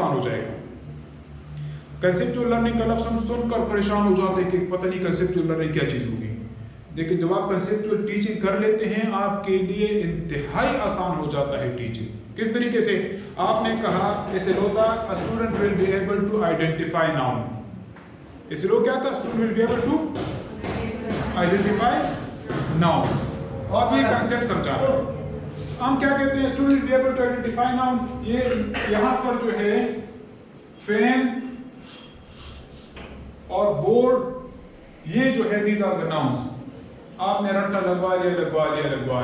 आसान हो जाएगा। कंसेप्चुअल लर्निंग का लफ्ज़ हम सुनकर परेशान हो जाते हैं कि पता नहीं कंसेप्चुअल लर्निंग क्या चीज़ होगी, लेकिन जब आप कंसेप्चुअल टीचिंग कर लेते हैं आपके लिए इंतहाई आसान हो जाता है टीचिंग। किस तरीके से? आपने कहा इसे होता a student will be able to identify noun, इसे लो क्या था? Student will be able to identify noun, और ये कंसेप्ट समझा। हम क्या कहते हैं? Student will be able to identify noun. ये यहाँ पर जो है फैन और बोर्ड, ये जो है दीज आर द नाउन्स। आपने रट्टा लगवा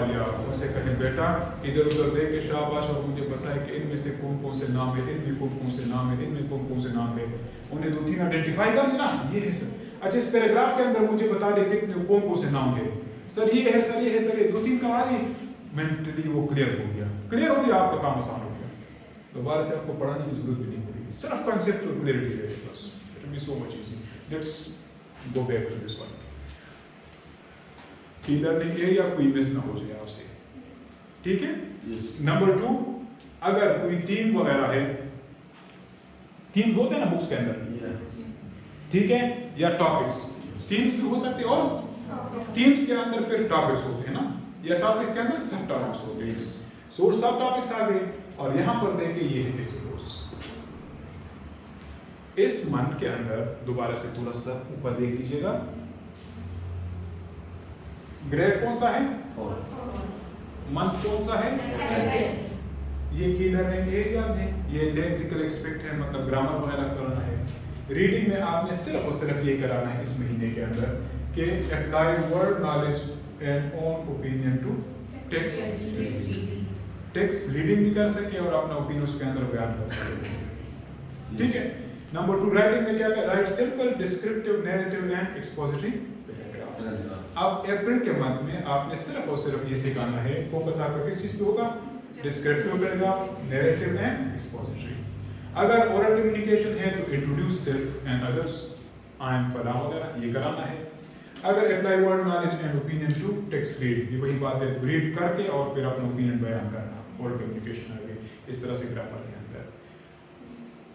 लिया, उसे कहें बेटा इधर उधर देख के शाबाश, और मुझे पता है कि इनमें से कौन कौन से नाम है, इनमें कौन कौन से नाम है, इनमें कौन कौन से नाम है, उन्हें 2-3 आइडेंटिफाई कर लेना, ये है सर। अच्छा, इस पैराग्राफ के अंदर मुझे बता देते कौन कौन से नाम है, सर ये है सर, ये है सर, ये 2-3 करा दी, मेंटली वो क्लियर हो गया, आपका काम आसान हो गया। दोबारा से आपको पढ़ाने की जरूरत भी नहीं पड़ेगी, सिर्फ कंसेप्चुअल क्लियरिटी है बस। It will be so much easy. Let's go back to this one. Key learning है या कोई मिस ना हो जाए आपसे, ठीक है। नंबर 2, अगर कोई थीम वगैरह है, थीम्स होते हैं ना बुक्स के अंदर, ठीक है, या टॉपिक्स, थीम्स भी हो सकते हैं और थीम्स के अंदर फिर टॉपिक्स होते हैं ना, या टॉपिक्स के अंदर सब टॉपिक्स होते हैं। सो सब टॉपिक्स आ गए, और यहां पर देखिए ये है इस कोर्स। इस मंथ के अंदर दोबारा से थोड़ा सा ऊपर देख लीजिएगा, ग्रेड कौन सा है? 4। मंथ कौन सा है? ये की लर्निंग एरियाज हैं, ये लेक्सिकल एक्सपेक्ट है, मतलब ग्रामर वगैरह कराना है। रीडिंग में आपने सिर्फ और सिर्फ ये कराना है इस महीने के अंदर कि apply word knowledge and own opinion to text. Text reading भी कर सके और अपना ओपिनियन उसके अंदर बयान कर सके, ठीक है। नंबर 2, राइटिंग में क्या है? Right simple descriptive narrative and expository paragraphs. अब अप्रैल के मंथ में आपने सिर्फ और सिर्फ ये सिखाना है, फोकस आपका किस चीज पे होगा? Descriptive paragraph, narrative and expository. अगर ओरल कम्युनिकेशन है तो introduce self and others, I am फला वगैरह ये कराना है। अगर apply word knowledge and opinion to text read, ये वही बात है, रीड करके और फिर अपना ओपिनियन बयान करना, ओरल कम्युनिकेशन आ गई इस तरह से ग्रामर के अंदर।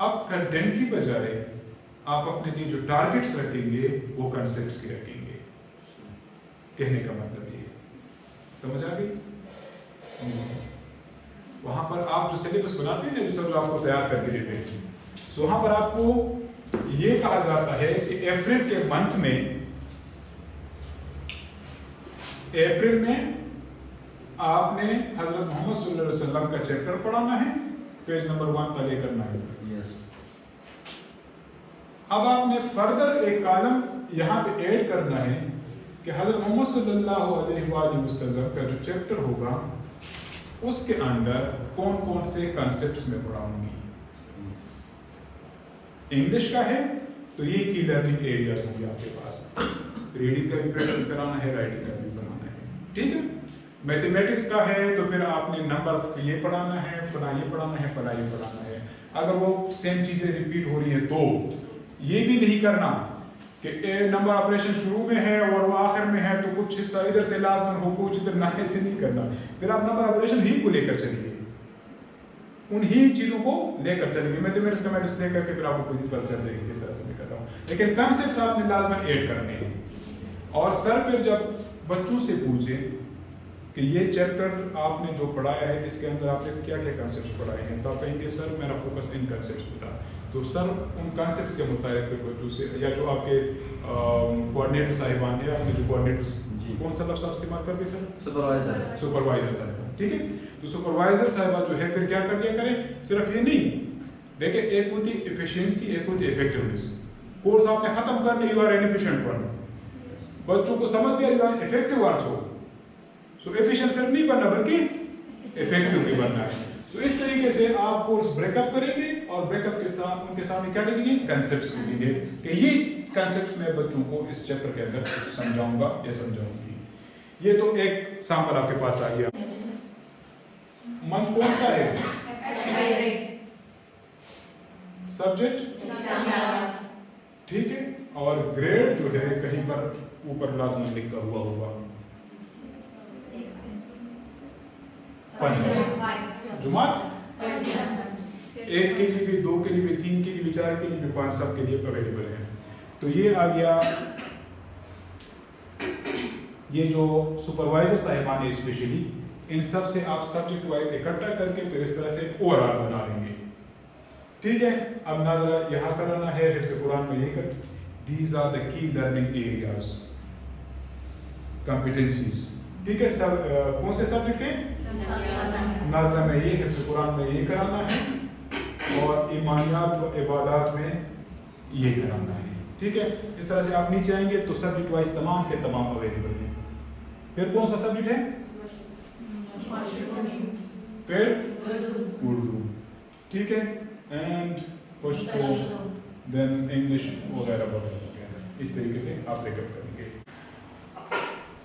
अब कंटेंट की बजाय आप अपने लिए जो टारगेट्स रखेंगे वो कंसेप्ट्स के रखेंगे, कहने का मतलब ये समझ आ गई? वहां पर आप जो सिलेबस बनाते हैं ना, जो आपको तैयार करके देते हैं, तो वहां पर आपको ये कहा जाता है कि अप्रैल के मंथ में, अप्रैल में आपने हजरत मोहम्मद सल्लल्लाहु अलैहि वसल्लम का चैप्टर पढ़ाना है, पेज नंबर 1 तक करना है। यस। अब आपने फर्दर एक कॉलम यहाँ पे ऐड करना है कि हजरत मोहम्मद सल्लल्लाहु अलैहि वसल्लम का जो चैप्टर होगा उसके अंदर कौन कौन से कॉन्सेप्ट्स में पढ़ाऊंगी। इंग्लिश का है तो ये की लर्निंग एरियाज होंगे आपके पास, रीडिंग का भी प्रैक्टिस कराना है, राइटिंग का भी बनाना है, ठीक है। मैथमेटिक्स का है तो फिर आपने नंबर ये पढ़ाना है, फला ये पढ़ाना है, फला ये पढ़ाना है। अगर वो सेम चीजें रिपीट हो रही है तो ये भी नहीं करना कि नंबर ऑपरेशन शुरू में है और वो आखिर में है तो कुछ हिस्सा इधर से लाजमन हो, कुछ इधर ना, ऐसे नहीं करना। फिर आप नंबर ऑपरेशन ही को लेकर चलिए, उन्हीं चीजों को लेकर चलेंगे। मैथमेटिक्स का मैं डिस्प्ले करके फिर आपको प्रिंसिपल सर देंगे किस तरह से मैं कर रहा हूँ, लेकिन कॉन्सेप्ट्स आपने लाजमन ऐड करने हैं। और सर फिर जब बच्चों से पूछे कि ये चैप्टर आपने जो पढ़ाया है इसके अंदर आपने क्या क्या कॉन्सेप्ट्स पढ़ाए हैं, तो आप कहेंगे सर मेरा फोकस इन कॉन्सेप्ट्स पे था, तो सर उन कॉन्सेप्ट्स के मुताबिक फिर बच्चों से, या जो आपके कोऑर्डिनेटर साहिबान है, आपने जो कोऑर्डिनेटर्स कौन सा लफ्ज़ इस्तेमाल करते सर? सुपरवाइजर साहिबा, ठीक है। तो सुपरवाइजर साहिबा जो है फिर क्या कर लिया करें, सिर्फ ये नहीं देखिए, एक होती एफिशिएंसी, एक होती इफेक्टिवनेस। कोर्स आपने खत्म करने, you are an efficient one, बच्चों को समझ गया, you are effective also. So efficient सिर्फ नहीं बनना बल्कि इफेक्टिव भी बनना है। तो इस तरीके से आप कोर्स ब्रेकअप करेंगे और ब्रेकअप के साथ उनके सामने क्या लिखेंगे? कंसेप्ट्स लिखेंगे कि ये कंसेप्ट्स मैं बच्चों को इस चैप्टर के अंदर समझाऊंगा या समझाऊंगी। ये तो एक सैंपल आपके पास आ गया। मंथ कौन सा है? सब्जेक्ट, ठीक है। और ग्रेड जो है कहीं पर ऊपर लाजमी लिखा हुआ होगा, जुमात 1 के लिए भी, 2 के लिए भी, 3 के लिए भी, 4 के लिए भी, 5 सब के लिए अवेलेबल है। तो ये आ गया, ये जो सुपरवाइजर साहिबान है स्पेशली, इन सब से आप सब्जेक्ट वाइज इकट्ठा करके फिर इस तरह से ओवरऑल बना लेंगे। ठीक है, अब नाज़रा यहाँ कराना है हिफ्ज़ कुरान में लेकर, these are the key learning areas, competencies. ठीक है, सब कौन से सब्जेक्ट है? नाज़रा में ये, हिफ्ज़ कुरान में ये कराना है और ईमानियात व इबादत में ये कराना है। ठीक है, इस तरह से आप नीचे आएंगे तो सब्जेक्ट वाइज तमाम के तमाम अवेलेबल हैं। फिर कौन सा सब्जेक्ट है? फिर उर्दू। ठीक है, एंड पश्तो, देन इंग्लिश वगैरह वगैरह, इस तरीके से आप ब्रेकअप करेंगे।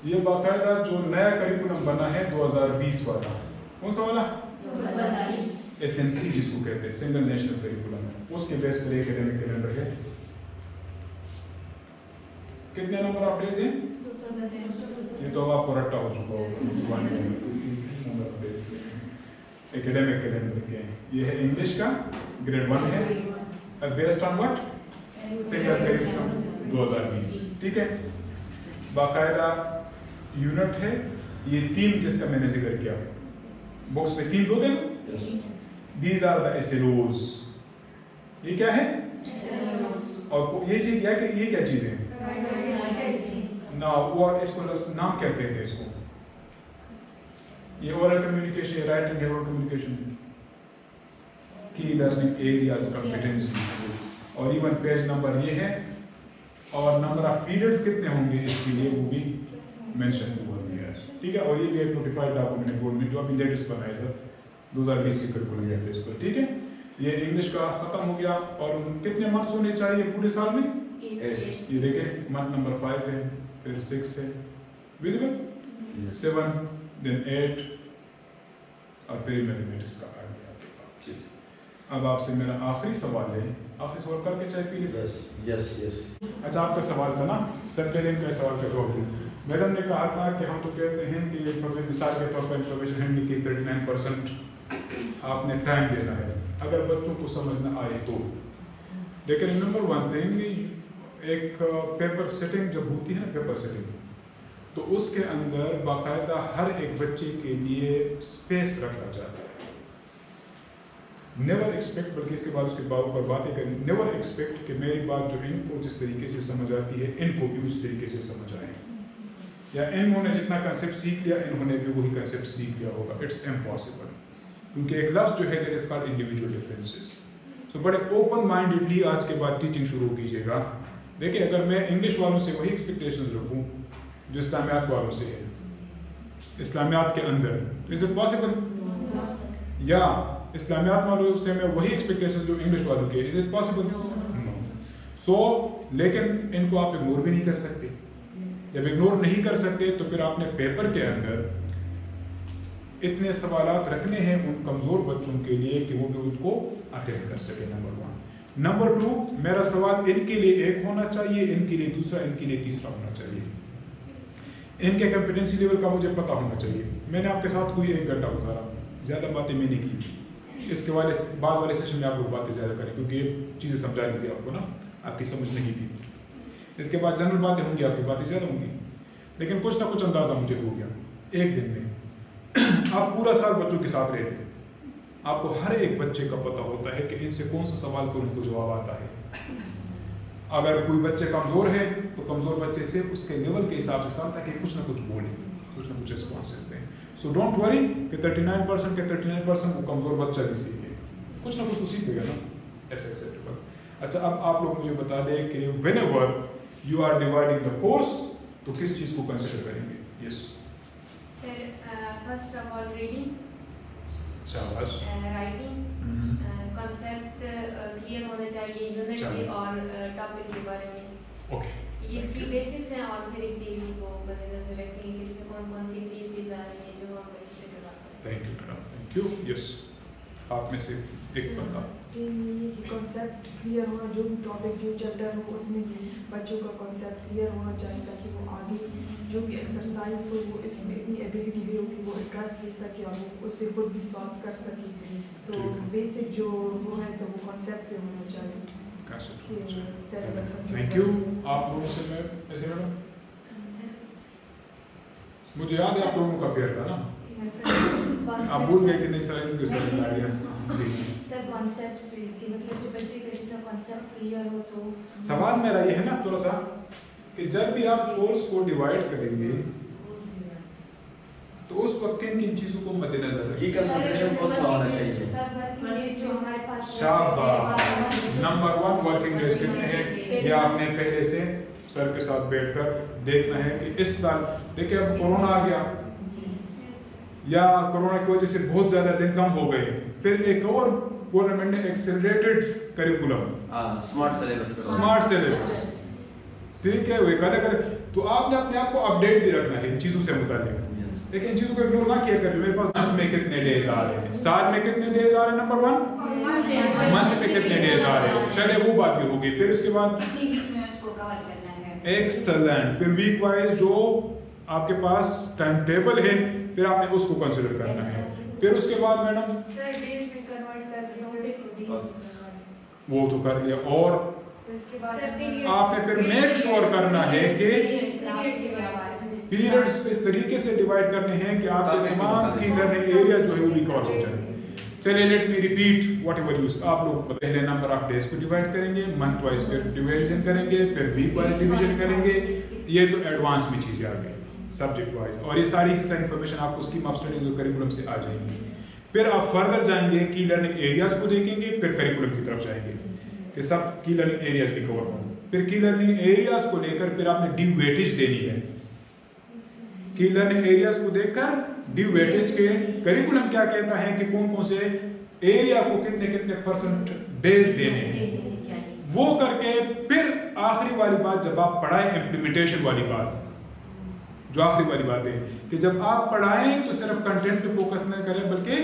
ये बाकायदा जो नया करिकुलम बना है 2020 वाला, कौन सा वाला? SNC जिसको कहते हैं, सिंगल नेशनल करिकुलम है, उसके बेस पर एकेडमिक कैलेंडर है। कितने नंबर ऑफ डेज हैं? ये तो आपको रट्टा हो चुका होगा। एकेडमिक कैलेंडर के हैं, ये है इंग्लिश का ग्रेड 1 है, based on what? Single curriculum 2020। ठीक है, बाकायदा यूनिट है, ये थीम जिसका मैंने जिक्र किया, बुक्स में थीम्स होते हैं, दीज आर द एसएलओज। ये क्या है? और ये चीज क्या है, ये क्या चीज है ना, और इसको नाम क्या कहते हैं इसको? ये oral communication, writing oral communication, की लर्निंग एरियाज, कॉम्पिटेंसी, और इवन पेज नंबर ये है, और नंबर ऑफ पीरियड्स कितने होंगे इसके लिए वो भी मेंशन हुआ है। ठीक है, और ये भी एक नोटिफाइड डॉक्यूमेंट है गवर्नमेंट जो अभी लेटेस्ट बना है सर, 2020 के करिकुलम है इस पर। ठीक है, ये इंग्लिश का खत्म हो गया, और कितने मार्क्स होने चाहिए पूरे साल में? 8। ये देखें, मंथ नंबर 5 है, फिर 6 है, विजिबल 7, देन 8, और फिर मैथमेटिक्स का आ गया आपके पास। अब आपसे मेरा आखिरी सवाल है, आखिरी सवाल करके चाय पी लीजिए। Yes yes. अच्छा, आपका सवाल था ना सर, पहले इनका सवाल कर रहा हूँ। मैडम ने कहा था कि हम तो कहते हैं कि मिसाल के तौर पर इंफॉर्मेशन हैंडलिंग की 39% आपने टाइम देना है, अगर बच्चों को समझ न आए तो। लेकिन नंबर 1 थिंग, एक पेपर सेटिंग जब होती है ना, पेपर सेटिंग, तो उसके अंदर बाकायदा हर एक बच्चे के लिए स्पेस रखा जाता है। नेवर एक्सपेक्ट, बल्कि इसके बाद उसके बाद ऊपर बातें करें, नेवर एक्सपेक्ट कि मेरी बात जो इनको जिस तरीके से समझ आती है इनको भी उस तरीके से समझ आए, या इन्होंने जितना कंसेप्ट सीख लिया इन्होंने भी वही कंसेप्ट सीख लिया होगा। इट्स इम्पॉसिबल, क्योंकि एक लफ्ज़ जो है there is called individual differences. So बड़े ओपन माइंडेडली आज के बाद टीचिंग शुरू कीजिएगा। देखिए, अगर मैं इंग्लिश वालों से वही एक्सपेक्टेशंस रखूं जो इस्लामियात वालों से है, इस्लामियात के अंदर, इज इट पॉसिबल? या इस्लामियात वालों से मैं वही एक्सपेक्टेशन जो इंग्लिश वालों के, इज इट पॉसिबल? सो लेकिन इनको आप इग्नोर भी नहीं कर सकते। जब इग्नोर नहीं कर सकते तो फिर आपने पेपर के अंदर इतने सवालात रखने हैं उन कमज़ोर बच्चों के लिए कि वो भी उनको अटेंड कर सके। नंबर 1। नंबर 2, मेरा सवाल इनके लिए एक होना चाहिए, इनके लिए दूसरा, इनके लिए तीसरा होना चाहिए। इनके कॉम्पिटेंसी लेवल का मुझे पता होना चाहिए। मैंने आपके साथ कोई 1 घंटा गुजारा, ज़्यादा बातें मैंने की। इसके बाद वाले सेशन में आप लोग बातें ज़्यादा करें, क्योंकि ये चीज़ें समझानी थी आपको ना, आपकी समझ नहीं थी। इसके बाद जनरल बातें होंगी, आपकी बातें ज़्यादा होंगी, लेकिन कुछ ना कुछ अंदाज़ा मुझे हो गया एक दिन में। आप पूरा साल बच्चों के साथ रहते हैं, आपको हर एक बच्चे का पता होता है कि इनसे कौन सा सवाल तो उनको जवाब आता है। अगर कोई बच्चे कमज़ोर है तो कमज़ोर बच्चे से उसके लेवल के हिसाब से साथ ताकि कुछ ना कुछ बोले, कुछ ना कुछ रिस्पॉन्सेस दें। सो डोंट वरी कि 39% के 39% वो कमज़ोर बच्चा भी सीखे, कुछ ना कुछ तो सीखेगा ना, इट्स एक्सेप्टेबल। अच्छा, अब आप लोग मुझे बता दें कि whenever you are dividing the course तो किस चीज़ को कंसिडर करेंगे? Yes sir, first of all reading, शाबाश, राइटिंग, कॉन्सेप्ट क्लियर होने चाहिए यूनिट के और टॉपिक के बारे में। ओके, ये 3 बेसिक्स हैं, और फिर एक टीवी को मद्देनजर रखेंगे कि इसमें कौन कौन सी चीज़ें आ रही हैं जो हम बच्चे से करवा सकते हैं। Thank you, yes. आप में से एक बंदा। ये कि कॉन्सेप्ट क्लियर होना, जो भी टॉपिक जो चैप्टर हो उसमें बच्चों का कॉन्सेप्ट क्लियर होना चाहिए ताकि वो आगे जो भी एक्सरसाइज हो वो इसमें इतनी एबिलिटी हो कि वो इंटरेस्ट ले सके और वो उससे खुद भी सॉल्व कर सके। तो बेसिक जो वो है तो वो कॉन्सेप्ट पे होना चाहिए। Thank you. आप लोगों से मैं ऐसे मैडम, मुझे याद है आप लोगों का पेयर था ना, आप भूल गए कि नहीं सर इनको सर बता दिया। सर कॉन्सेप्ट्स पे कि मतलब जो बच्चे का जितना कॉन्सेप्ट क्लियर हो तो सवाल मेरा ये है ना थोड़ा सा कि जब भी आप कोर्स को डिवाइड करेंगे तो उस वक्त किन किन चीजों को मद्देनजर रखें? की कंसंट्रेशन कौन सा होना चाहिए? सर वर्किंग डेज जो हमारे पास शाबाश। नंबर 1 वर्किंग डेज कितने हैं ये आपने पहले से सर के साथ बैठकर देखना है कि इस साल देखिए अब कोरोना आ गया या कोरोना की वजह से बहुत ज्यादा दिन कम हो गए, फिर एक और गवर्नमेंट ने एक्सेलरेटेड करिकुलम स्मार्ट सिलेबस, ठीक है, वो अलग अलग, तो आपने अपने आप को अपडेट भी रखना है इन चीजों से मुताबिक। लेकिन इन चीजों को इग्नोर ना किया करिए। मेरे पास मंथ में कितने डेज आ रहे हैं, साल में कितने डेज आ रहे हैं, नंबर 1 मंथ में कितने डेज आ रहे हैं, चले वो बात भी होगी। फिर उसके बाद एक्सेलेंट, फिर वीक वाइज जो आपके पास टाइम टेबल है फिर आपने उसको कंसीडर करना है। फिर उसके बाद मैडम वो तो कर लिया, और आपने फिर मेक श्योर करना है कि पीरियड्स इस तरीके से डिवाइड करने हैं कि आपके तमाम की लर्निंग एरिया जो है वो भी कवर हो जाए। चलिए let me repeat whatever use, आप लोग पहले नंबर ऑफ डेज को डिवाइड करेंगे, मंथ वाइज फिर डिवीजन करेंगे, फिर वीक वाइज डिवीजन करेंगे। ये तो एडवांस में चीजें आ गई सब्जेक्ट वाइज, और ये सारी इंफॉर्मेशन आपको स्कीम ऑफ स्टडी जो करिकुलम से आ जाएंगी। फिर आप फर्दर जाएंगे की लर्निंग एरियाज को देखेंगे, फिर करिकुलम की तरफ जाएंगे कि सब की लर्निंग एरियाज भी कवर हों। फिर की लर्निंग एरियाज को लेकर फिर आपने ड्यू वेटेज देनी है। की लर्निंग एरियाज को देखकर ड्यू वेटेज के करिकुलम क्या कहता है कि कौन कौन से एरिया को कितने कितने परसेंट डेज देने हैं, वो करके फिर आखिरी वाली बात जब आप पढ़ाएं, इम्प्लीमेंटेशन वाली बात, जो आखिरी वाली बात है कि जब आप पढ़ाएं तो सिर्फ कंटेंट पे फोकस न करें बल्कि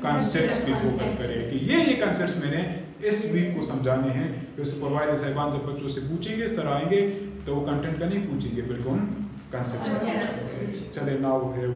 कॉन्सेप्ट्स पे फोकस करें कि ये कंसेप्ट्स मैंने इस वीक को समझाने हैं। फिर सुपरवाइजर साहिबान जब बच्चों से पूछेंगे, सर आएंगे तो वो कंटेंट का नहीं पूछेंगे बल्कि उन कॉन्सेप्ट्स। चले नाउ है